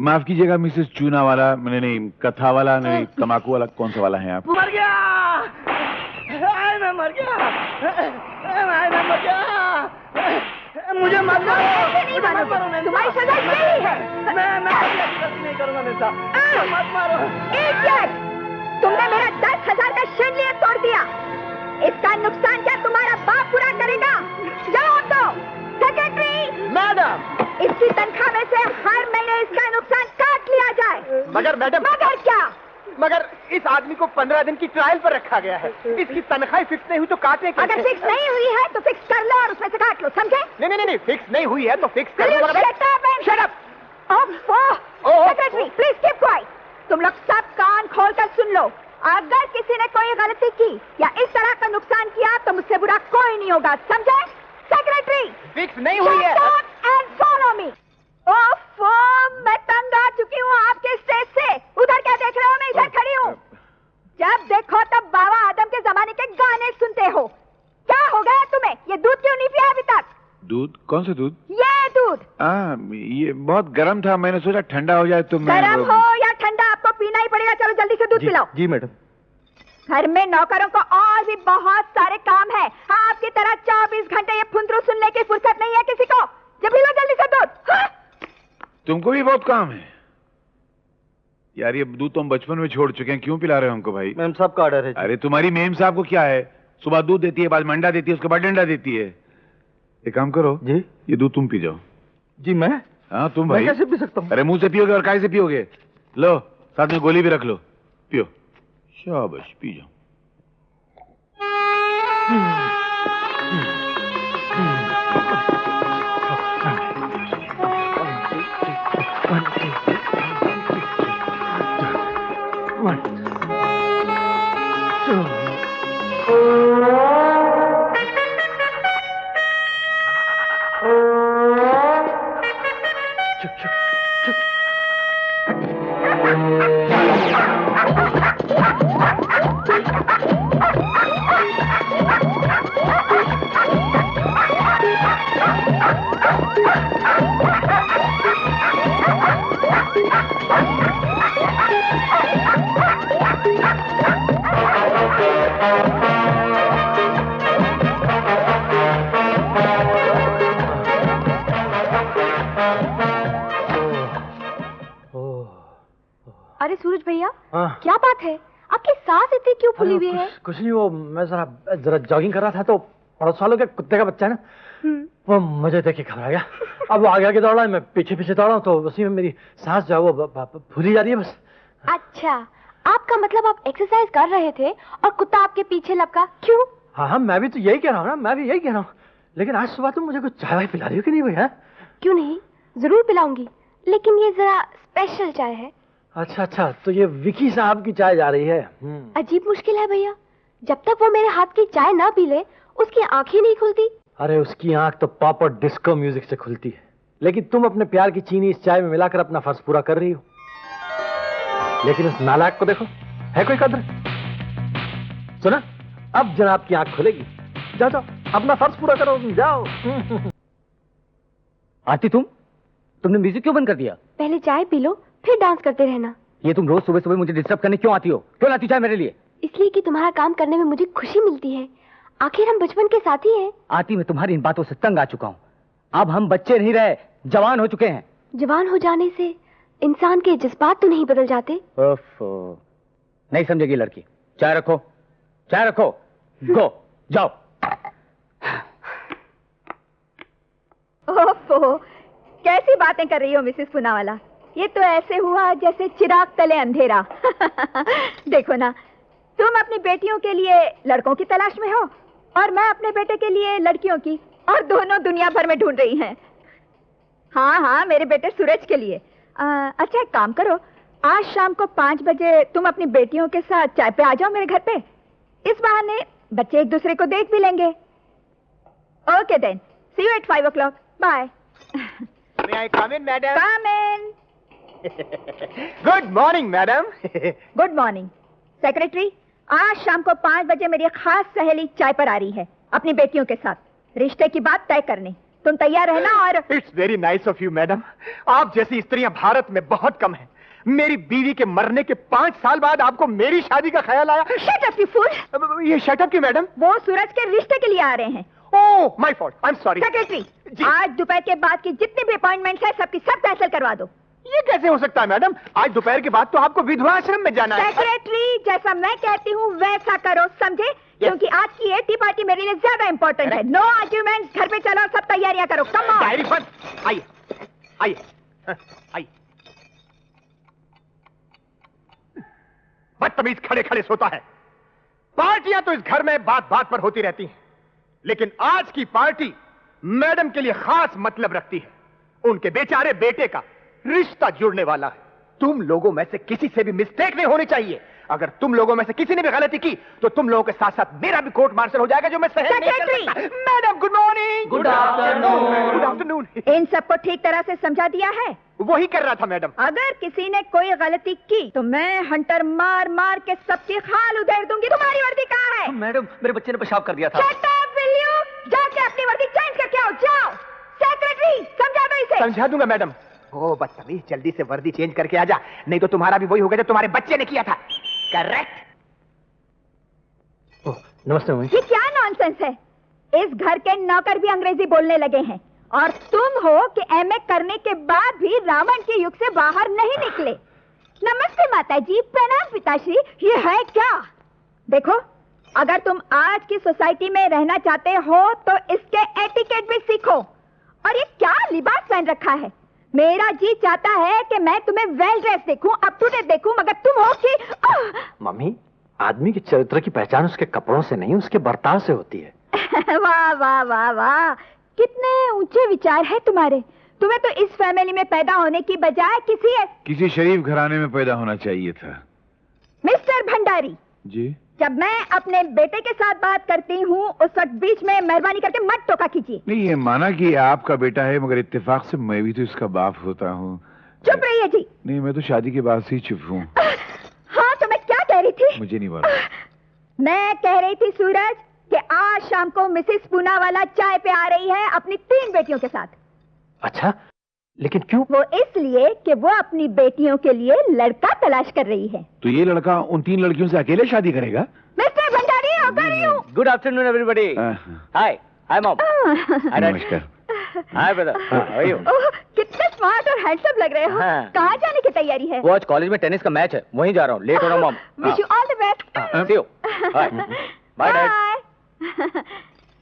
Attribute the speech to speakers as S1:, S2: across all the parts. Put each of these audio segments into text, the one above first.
S1: माफ कीजिएगा मिसेस चूना वाला, मैंने नहीं कथा वाला, नहीं तमाकू वाला, कौन सा वाला है आप?
S2: मर गया, मैं मर गया, मैं मर गया, मुझे मत मारो,
S3: तुम्हारी सजा यही है।
S2: मैं नहीं करूंगा नेता, मत मारो।
S3: इडियट, तुमने मेरा 10,000 का शेंडलियर तोड़ दिया। इसका नुकसान क्या तुम्हारा बाप पूरा करेगा? जवाब दो सेक्रेटरी।
S2: मैडम,
S3: इसकी तनख्वाह में से हर महीने इसका नुकसान काट लिया जाए।
S2: मगर मैडम,
S3: मगर क्या?
S2: मगर इस आदमी को 15 दिन की ट्रायल पर रखा गया है। इसकी तनख्वाह फिक्स नहीं हुई तो काटने के।
S3: अगर फिक्स नहीं हुई है तो फिक्स कर लो और उसमें से काट लो, समझे?
S2: नहीं, फिक्स नहीं हुई है तो फिक्स कर लो।
S3: Shut up. Secretary please keep quiet. तुम लोग सब कान खोलकर सुन लो। अगर किसी ने कोई गलती की या इस तरह का नुकसान किया तो मुझसे बुरा कोई नहीं होगा, समझे? सेक्रेटरी
S2: फिक्स नहीं हुई है।
S3: And follow me. ओफो, मैं तंग आ चुकी हूँ आपके स्टेज से। उधर क्या देख रहे हो? मैं इधर खड़ी हूँ। जब देखो तब बाबा आदम के जमाने के गाने सुनते हो। क्या हो गया तुम्हें? ये दूध क्यों नहीं पिया अभी तक?
S1: दूध? कौन सा दूध?
S3: ये दूध।
S1: ये बहुत गर्म था, मैंने सोचा ठंडा हो जाए तो मैं।
S3: गर्म हो या ठंडा आपको पीना ही पड़ेगा। चलो जल्दी से दूध पिलाओ।
S2: जी मैडम।
S3: घर में नौकरों को और भी बहुत सारे काम है। आपकी तरह 24 घंटे ये फुंदरू सुनने की फुर्सत नहीं है किसी को। जब पिलो जल्दी से दूध। हाँ?
S1: तुमको भी बहुत काम है यार। ये दूध तो हम बचपन में छोड़ चुके हैं, क्यों पिला रहे हो हमको भाई?
S2: मैम साहब का ऑर्डर है।
S1: अरे तुम्हारी मेम साहब को क्या है, सुबह दूध देती है, बाद मंडा देती है, उसके बाद डंडा देती है। एक काम करो जी, ये दूध तुम पी जाओ।
S2: जी मैं?
S1: हाँ तुम भाई।
S2: कैसे पी सकता हूँ?
S1: अरे मुंह से पियोगे और काय से पियोगे? लो साथ में गोली भी रख लो, पियो। शाबाश, पी जाओ।
S3: अरे सूरज भैया, क्या बात है? आपकी सांस इतनी क्यों फूली हुई है?
S2: कुछ नहीं, वो मैं जरा जॉगिंग कर रहा था तो पड़ोस वालों के कुत्ते का बच्चा है ना, वो मुझे देख के घबरा गया। अब वो आगे आगे दौड़ रहा है, मैं पीछे पीछे दौड़ा हूँ, तो उसी में मेरी सांस जो है वो फूली जा रही है बस।
S3: अच्छा, आपका मतलब आप एक्सरसाइज कर रहे थे और कुत्ता आपके पीछे लपका, क्यों?
S2: हाँ, मैं भी तो यही कह रहा हूँ ना, मैं भी यही कह रहा हूँ। लेकिन आज सुबह तुम मुझे कुछ चाय वाय पिला रही हो कि नहीं भैया?
S3: क्यों नहीं, जरूर पिलाऊंगी, लेकिन ये जरा स्पेशल चाय है।
S2: अच्छा, तो ये विकी साहब की चाय जा रही है।
S3: अजीब मुश्किल है भैया, जब तक वो मेरे हाथ की चाय ना पी ले उसकी आंखें नहीं खुलती।
S2: अरे उसकी आंख तो पॉप और डिस्को म्यूजिक से खुलती है, लेकिन तुम अपने प्यार की चीनी इस चाय में मिलाकर अपना फर्ज पूरा कर रही हो। लेकिन उस नालायक को देखो, है कोई कद्र? सुना, अब जनाब की आंख खुलेगी। जाओ अपना फर्ज पूरा करो, जाओ।
S4: आरती, तुमने म्यूजिक क्यों बंद कर दिया?
S3: पहले चाय पी लो, फिर डांस करते रहना।
S4: ये तुम रोज सुबह सुबह मुझे डिस्टर्ब करने क्यों आती हो? क्यों लाती चाय मेरे लिए?
S3: इसलिए कि तुम्हारा काम करने में मुझे खुशी मिलती है। आखिर हम बचपन के साथी हैं।
S4: आरती, मैं तुम्हारी इन बातों से तंग आ चुका हूँ। अब हम बच्चे नहीं रहे, जवान हो चुके हैं।
S3: जवान हो जाने से इंसान के जज्बात तो नहीं बदल जाते?
S4: ओफो, नहीं समझेगी लड़की। चाय रखो, गो, जाओ।
S3: ओफो, कैसी बातें कर रही हो मिसेस पूनावाला? ये तो ऐसे हुआ जैसे चिराग तले अंधेरा। देखो ना, तुम अपनी बेटियों के लिए लड़कों की तलाश में हो और मैं अपने बेटे के लिए लड़कियों की, और दोनों दुनिया भर में ढूंढ रही हैं। हाँ, मेरे बेटे सूरज के लिए। अच्छा, एक काम करो, आज शाम को 5 बजे तुम अपनी बेटियों के साथ चाय पे आ जाओ मेरे घर पे। इस बहाने बच्चे एक दूसरे को देख भी लेंगे। Okay then, see you at 5 o'clock। Bye.
S2: May I come in, madam?
S3: Come in.
S2: Good morning madam.
S3: Good morning. Secretary, आज शाम को 5 बजे मेरी खास सहेली चाय पर आ रही है अपनी बेटियों के साथ, रिश्ते की बात तय करने। तुम तैयार रहना। और
S2: it's very nice of you madam. आप जैसी स्त्रियां भारत में बहुत कम हैं। मेरी बीवी के मरने के 5 साल बाद आपको मेरी शादी का ख्याल आया।
S3: Shut up you fool.
S2: ये शट अप क्यों मैडम?
S3: वो सूरज के रिश्ते के लिए आ रहे हैं।
S2: Oh my fault, I am sorry.
S3: Secretary, आज दोपहर के बाद की जितनी भी अपॉइंटमेंट्स है सबकी सब कैंसिल करवा दो।
S2: ये कैसे हो सकता है मैडम? आज दोपहर के बाद तो आपको विधवा आश्रम में जाना है।
S3: सेक्रेटरी, जैसा मैं कहती हूँ वैसा करो, समझे? क्योंकि आज की ये टी पार्टी मेरे लिए ज्यादा इंपॉर्टेंट है। नो आर्ग्यूमेंट, घर पे चलो, सब तैयारियां करो। Come on.
S2: डायरी बंद। आइए आइए आइए। बदतमीज खड़े खड़े सोता है। पार्टियां तो इस घर में बात बात पर होती रहती हैं, लेकिन आज की पार्टी मैडम के लिए खास मतलब रखती है। उनके बेचारे बेटे का रिश्ता जुड़ने वाला है। तुम लोगों में से किसी से भी मिस्टेक नहीं होनी चाहिए। अगर तुम लोगों में से किसी ने भी गलती की तो तुम लोगों के साथ साथ मेरा भी कोर्ट मार्शल हो जाएगा, जो मैं सहन नहीं कर सकता। Madam good morning. Good afternoon. Good afternoon.
S3: इन सबको ठीक तरह से समझा दिया है?
S2: वही कर रहा था मैडम।
S3: अगर किसी ने कोई गलती की तो मैं हंटर मार मार के सबकी खाल उधेड़ दूंगी। तुम्हारी वर्दी कहाँ है?
S4: मैडम, मेरे बच्चे ने पेशाब कर दिया था।
S3: Shut up, will you? जाके अपनी वर्दी चेंज करके आओ, जाओ। सेक्रेटरी, समझा दो इसे।
S2: समझा दूंगा मैडम। ओ बदतमीज, जल्दी से वर्दी चेंज करके आ जा, नहीं तो तुम्हारा भी वही होगा जो तुम्हारे बच्चे ने किया था। करेक्ट। नमस्ते मम्मी।
S3: ये क्या नॉनसेंस है? इस घर के नौकर भी अंग्रेजी बोलने लगे हैं और तुम हो कि एमए करने के बाद भी रावण के युग से बाहर नहीं निकले। नमस्ते माताजी, प्रणाम पिताश्री। ये है क्या? देखो, अगर तुम आज की सोसाइटी में रहना चाहते हो तो इसके एटिकेट भी सीखो। और ये क्या लिबास पहन रखा है? मेरा जी चाहता है कि मैं तुम्हें वेल ड्रेस देखूं, अप टू डेट देखूं, मगर तुम हो कि
S2: मम्मी, आदमी के चरित्र की पहचान उसके कपड़ों से नहीं, उसके बर्ताव से होती है।
S3: वाह वाह वाह वाह, कितने ऊंचे विचार है तुम्हारे। तुम्हें तो इस फैमिली में पैदा होने की बजाय किसी
S1: शरीफ घराने में पैदा होना चाहिए था।
S3: मिस्टर भंडारी
S1: जी,
S3: जब मैं अपने बेटे के साथ बात करती हूँ उस वक्त बीच में मेहरबानी करके मत टोका कीजिए।
S1: नहीं, ये माना कि ये आपका बेटा है, मगर इत्तेफाक से मैं भी तो इसका बाप होता हूँ।
S3: चुप रहिए जी।
S1: नहीं, मैं तो शादी के बाद से ही चुप हूँ।
S3: हाँ, तो मैं क्या कह रही थी?
S1: मुझे नहीं मालूम।
S3: मैं कह रही थी सूरज कि आज शाम को मिसेस पूनावाला चाय पे आ रही है अपनी 3 बेटियों के साथ।
S2: अच्छा, लेकिन क्यों?
S3: वो इसलिए कि वो अपनी बेटियों के लिए लड़का तलाश कर रही है।
S1: तो ये लड़का उन 3 लड़कियों से अकेले शादी करेगा?
S3: Mister Bhandari, how are you?
S4: Good afternoon everybody. Hi hi mom.
S1: नमस्कार।
S4: Hi brother, how are you?
S3: Oh, कितने स्मार्ट और हैंडसम लग रहे हो।
S4: हाँ।
S3: कहाँ जाने की तैयारी है?
S4: वो आज कॉलेज में टेनिस का मैच है, वहीं जा रहा हूँ। लेट हो रहा हूँ mom.
S3: Wish you all the best.
S4: See you. Bye bye dad.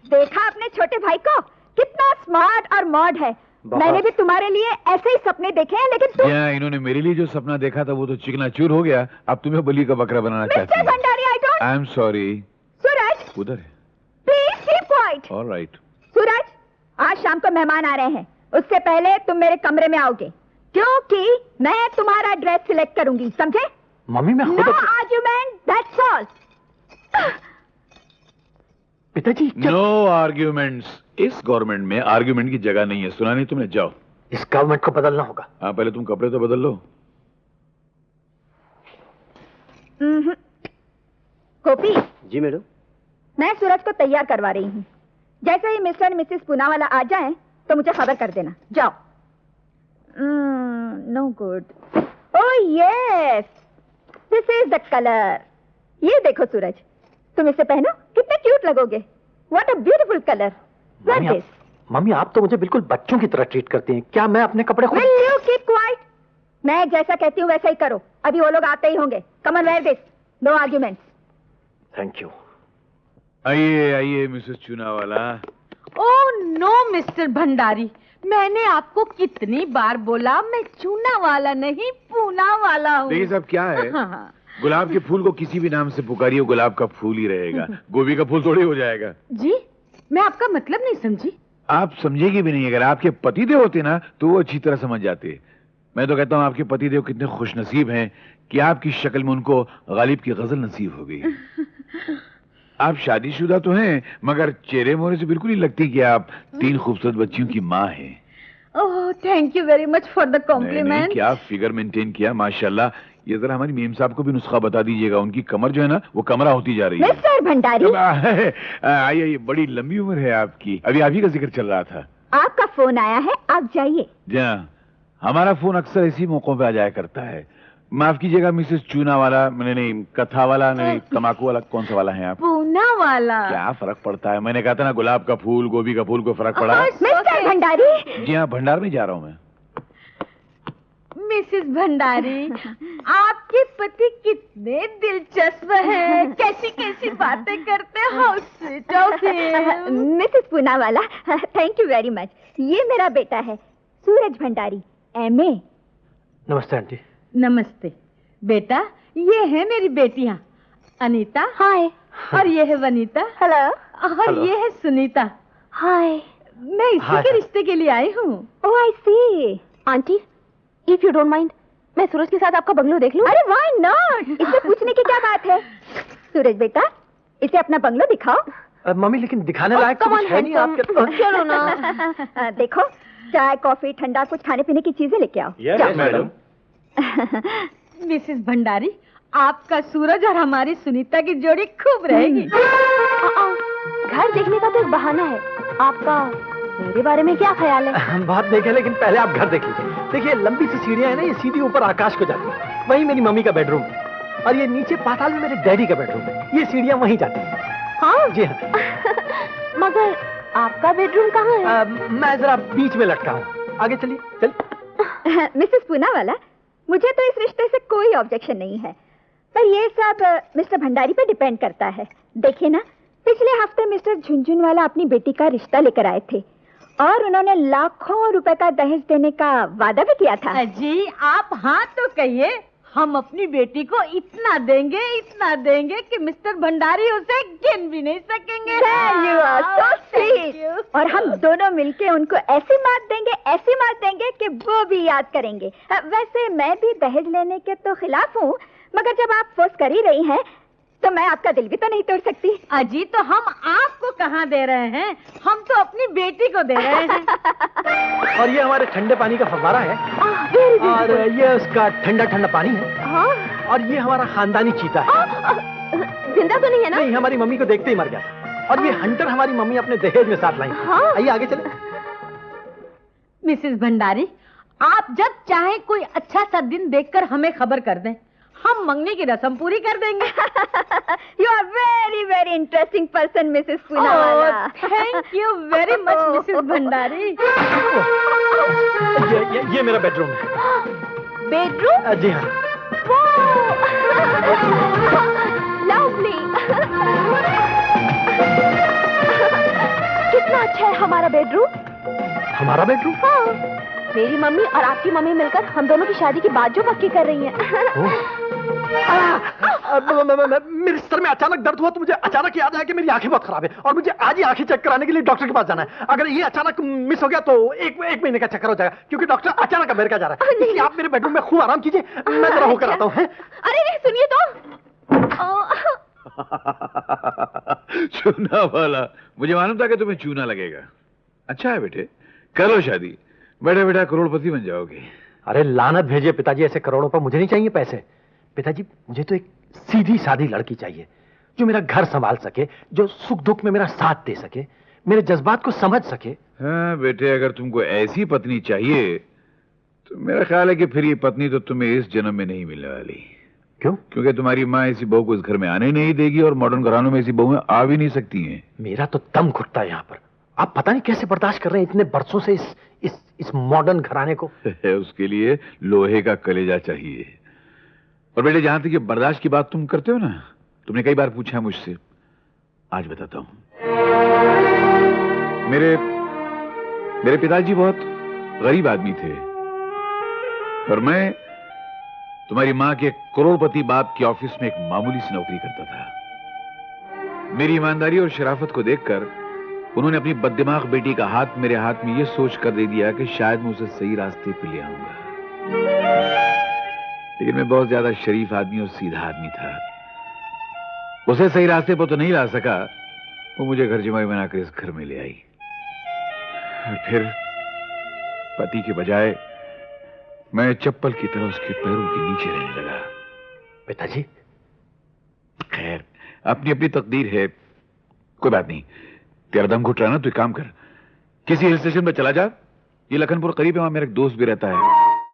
S3: देखा अपने छोटे भाई को, कितना स्मार्ट और मॉड है। मैंने भी तुम्हारे लिए ऐसे ही सपने देखे हैं, लेकिन तुम...
S1: क्या इन्होंने मेरे लिए जो सपना देखा था वो तो चिकनाचूर हो गया। अब तुम्हें बलि का बकरा बनाना चाहती
S3: मिस्टर
S1: है।
S3: Bhandari, I don't...
S1: I am sorry.
S3: Suraj,
S1: उधर है।
S3: Please keep quiet.
S1: Alright.
S3: Suraj, आज शाम को मेहमान आ रहे हैं, उससे पहले तुम मेरे कमरे में आओगे, क्योंकि मैं तुम्हारा ड्रेस सिलेक्ट करूंगी, समझे?
S2: मम्मी, मैं
S3: नो आर्ग्यूमेंट, दैट्स ऑल।
S2: पिताजी,
S1: नो आर्ग्यूमेंट्स। इस गवर्नमेंट में आर्ग्यूमेंट की जगह नहीं है। सुना नहीं तुमने? जाओ।
S2: इस गवर्नमेंट को बदलना होगा।
S1: हाँ, पहले तुम कपड़े तो बदल लो।
S3: गोपी
S4: जी मैडम।
S3: मैं सूरज को तैयार करवा रही हूँ। जैसे ही मिस्टर और मिसेस पूनावाला आ जाएं, तो मुझे खबर कर देना। जाओ। No good. Oh yes, this is the colour. ये देखो सूरज, तुम इसे पहनो, कितने क्यूट लगोगे। What a beautiful colour.
S2: Mummy, आप तो मुझे बिल्कुल बच्चों की तरह ट्रीट करती हैं। क्या मैं अपने कपड़े खुद...
S3: Will you keep quiet? मैं जैसा कहती हूँ वैसा ही करो। अभी वो लोग आते ही होंगे। Come on, wear this. No arguments.
S2: Thank you.
S1: आइए आइए Mrs Chunawala.
S5: Oh no mister Bhandari, मैंने आपको कितनी बार बोला मैं चूना वाला नहीं पूना वाला हूँ।
S1: देखिए साहब, क्या है,
S5: हाँ।
S1: गुलाब के फूल को किसी भी नाम से पुकारिए, गुलाब का फूल ही रहेगा। गोभी का फूल थोड़ी हो जाएगा।
S5: जी, मैं आपका मतलब नहीं समझी।
S1: आप समझेगी भी नहीं। अगर आपके पतिदेव होते ना तो वो अच्छी तरह समझ जाते। मैं तो कहता हूँ आपके पतिदेव कितने खुशनसीब हैं कि आपकी शक्ल में उनको गालिब की गजल नसीब हो गई। आप शादीशुदा तो हैं, मगर चेहरे मोहरे से बिल्कुल नहीं लगती कि आप 3 खूबसूरत बच्चियों की माँ हैं।
S5: Oh thank you very much for the
S1: नहीं,
S5: कॉम्प्लीमेंट।
S1: क्या फिगर मेंटेन किया माशाल्लाह। ये जरा हमारी मेम साहब को भी नुस्खा बता दीजिएगा, उनकी कमर जो है ना वो कमरा होती जा रही है।
S3: मिस्टर भंडारी,
S1: आइए, बड़ी लंबी उम्र है आपकी। अभी आप ही का जिक्र चल रहा था।
S3: आपका फोन आया है, आप जाइए।
S1: जी हाँ, हमारा फोन अक्सर इसी मौकों पे आ जाया करता है। माफ कीजिएगा मिसेस चूना वाला, मैंने नहीं कथा वाला, नहीं तमाकू वाला, कौन सा वाला है आप?
S5: पूना वाला।
S1: क्या फर्क पड़ता है? मैंने कहा था ना गुलाब का फूल, गोभी का फूल, को फर्क पड़ा?
S3: मिस्टर भंडारी।
S1: जी हाँ, भंडार में जा रहा हूँ मैं।
S5: मिसेस भंडारी, आपके पति कितने दिलचस्प हैं, कैसी कैसी बातें करते हैं। How sweet of him.
S3: Mrs Poonawalla, thank you very much. ये मेरा बेटा है सूरज भंडारी, एमए।
S2: नमस्ते आंटी।
S5: नमस्ते बेटा, ये है मेरी बेटियां अनीता।
S3: हाय।
S5: और ये है वनीता।
S3: हेलो।
S5: और
S2: Hello.
S5: ये है सुनीता।
S3: हाय।
S5: मैं इसी
S2: Hi,
S5: के
S2: sir.
S5: रिश्ते के लिए आई हूँ।
S3: Oh I see. Aunty, if you don't mind, मैं सूरज के साथ आपका बंगलो देख लूं? अरे व्हाई नॉट, इसमें पूछने की क्या बात है। सूरज बेटा, इसे अपना बंगलो दिखाओ।
S2: मम्मी लेकिन दिखाने लायक तो कुछ है नहीं आपके।
S3: चलो ना। देखो, चाय कॉफी ठंडा कुछ खाने पीने की चीजें लेके आओ।
S2: Yes madam.
S5: मिसेस भंडारी, आपका सूरज और हमारी सुनीता की जोड़ी खूब रहेगी।
S3: घर देखने का तो एक बहाना है, आपका मेरे बारे में क्या ख्याल है?
S2: बात नहीं है, लेकिन पहले आप घर देख लीजिए। देखिए लंबी सी सीढ़ियां है ना, ये सीधी ऊपर आकाश को जाती है। वहीं मेरी मम्मी का बेडरूम है और ये नीचे पाताल में मेरे डैडी का बेडरूम है। ये सीढ़ियां वहीं जाती हैं।
S3: हाँ
S2: जी हाँ।
S3: मगर आपका बेडरूम कहाँ है?
S2: मैं जरा बीच में लटका हूँ। आगे चलिए चल।
S3: मिसेस पूनावाला, मुझे तो इस रिश्ते से कोई ऑब्जेक्शन नहीं है, पर ये सब मिस्टर भंडारी पे डिपेंड करता है। देखिए ना, पिछले हफ्ते मिस्टर झुनझुनवाला अपनी बेटी का रिश्ता लेकर आए थे और उन्होंने लाखों रुपए का दहेज देने का वादा भी किया था।
S5: अजी आप हाँ तो कहिए, हम अपनी बेटी को इतना देंगे कि मिस्टर भंडारी उसे गिन भी नहीं सकेंगे।
S3: You are so sweet. और हम दोनों मिलके उनको ऐसी मात देंगे कि वो भी याद करेंगे। वैसे मैं भी दहेज लेने के तो खिलाफ हूँ, मगर जब आप फोर्स कर ही रही हैं, तो मैं आपका दिल भी तो नहीं तोड़ सकती।
S5: अजी तो हम आपको कहाँ दे रहे हैं, हम तो अपनी बेटी को दे रहे हैं।
S2: और ये हमारे ठंडे पानी का फव्वारा है
S3: very
S2: और
S3: beautiful.
S2: ये उसका ठंडा ठंडा पानी है।
S3: हाँ?
S2: और ये हमारा खानदानी चीता है।
S3: जिंदा तो नहीं है ना?
S2: नहीं, हमारी मम्मी को देखते ही मर गया था। और ये हंटर हमारी मम्मी अपने दहेज में साथ लाई।
S3: हाँ?
S2: आइए आगे चले।
S5: मिसेस भंडारी, आप जब चाहे कोई अच्छा सा दिन देखकर हमें खबर कर दें, हम मंगनी की रस्म पूरी कर देंगे।
S3: You are very very interesting person, Mrs Poonawalla.
S5: Thank you very much Mrs Bhandari.
S2: ये मेरा बेडरूम है।
S3: बेडरूम?
S2: जी हाँ।
S3: लवली। कितना अच्छा है हमारा बेडरूम।
S2: हमारा बेडरूम?
S3: हाँ, मेरी मम्मी और आपकी मम्मी मिलकर हम दोनों की शादी की बात जो पक्की कर रही हैं।
S2: मेरे सर में अचानक दर्द हुआ तो मुझे अचानक याद आया कि मेरी आंखें बहुत खराब है और मुझे आज ही आंखें चेक कराने के लिए डॉक्टर के पास जाना है। अगर ये अचानक मिस हो गया तो एक महीने का चक्कर हो जाएगा, क्योंकि डॉक्टर अचानक अमेरिका जा रहा है। इसलिए आप मेरे बेडरूम में खूब आराम कीजिए, मैं जरा होकर आता हूँ।
S3: अरे नहीं, सुनिए तो।
S1: चूना वाला, मुझे मालूम था कि तुम्हें चूना लगेगा। अच्छा है बेटे, कर लो शादी, बेटा बेटा करोड़पति बन जाओगे।
S2: अरे लानत भेजिए पिताजी, ऐसे करोड़ों पर मुझे नहीं चाहिए पैसे। पिताजी मुझे तो एक सीधी सादी लड़की चाहिए जो मेरा घर संभाल सके, जो सुख दुख में मेरा साथ दे सके, मेरे जज्बात को समझ सके।
S1: हाँ बेटे, अगर तुमको ऐसी पत्नी चाहिए तो मेरा ख्याल है कि फिर ये पत्नी तो तुम्हें इस जन्म में नहीं मिलने वाली।
S2: क्यों?
S1: क्योंकि तुम्हारी माँ ऐसी बहू को इस घर में आने नहीं देगी और मॉडर्न घरानों में ऐसी बहुएं आ भी नहीं सकती हैं।
S2: मेरा तो दम घुटता है यहाँ पर। आप पता नहीं कैसे बर्दाश्त कर रहे हैं इतने बरसों से इस मॉडर्न घराने को।
S1: उसके लिए लोहे का कलेजा चाहिए। और बेटे, जहां तक ये बर्दाश्त की बात तुम करते हो ना, तुमने कई बार पूछा है मुझसे, आज बताता हूं। मेरे पिताजी बहुत गरीब आदमी थे और मैं तुम्हारी मां के करोड़पति बाप के ऑफिस में एक मामूली सी नौकरी करता था। मेरी ईमानदारी और शराफत को देखकर उन्होंने अपनी बददिमाग बेटी का हाथ मेरे हाथ में यह सोच कर दे दिया कि शायद मैं उसे सही रास्ते पे ले आऊंगा। लेकिन मैं बहुत ज्यादा शरीफ आदमी और सीधा आदमी था, उसे सही रास्ते पर तो नहीं ला सका। वो मुझे घर जमाई बनाकर इस घर में ले आई। और पति के बजाय मैं चप्पल की तरह उसके पैरों के नीचे रहने लगा।
S2: पिताजी,
S1: खैर, अपनी अपनी तकदीर है, कोई बात नहीं। तेरा दम घुट रहा ना, तो एक काम कर, किसी हिल स्टेशन पर चला जा। ये लखनपुर करीब है, वहां मेरा एक दोस्त भी रहता है।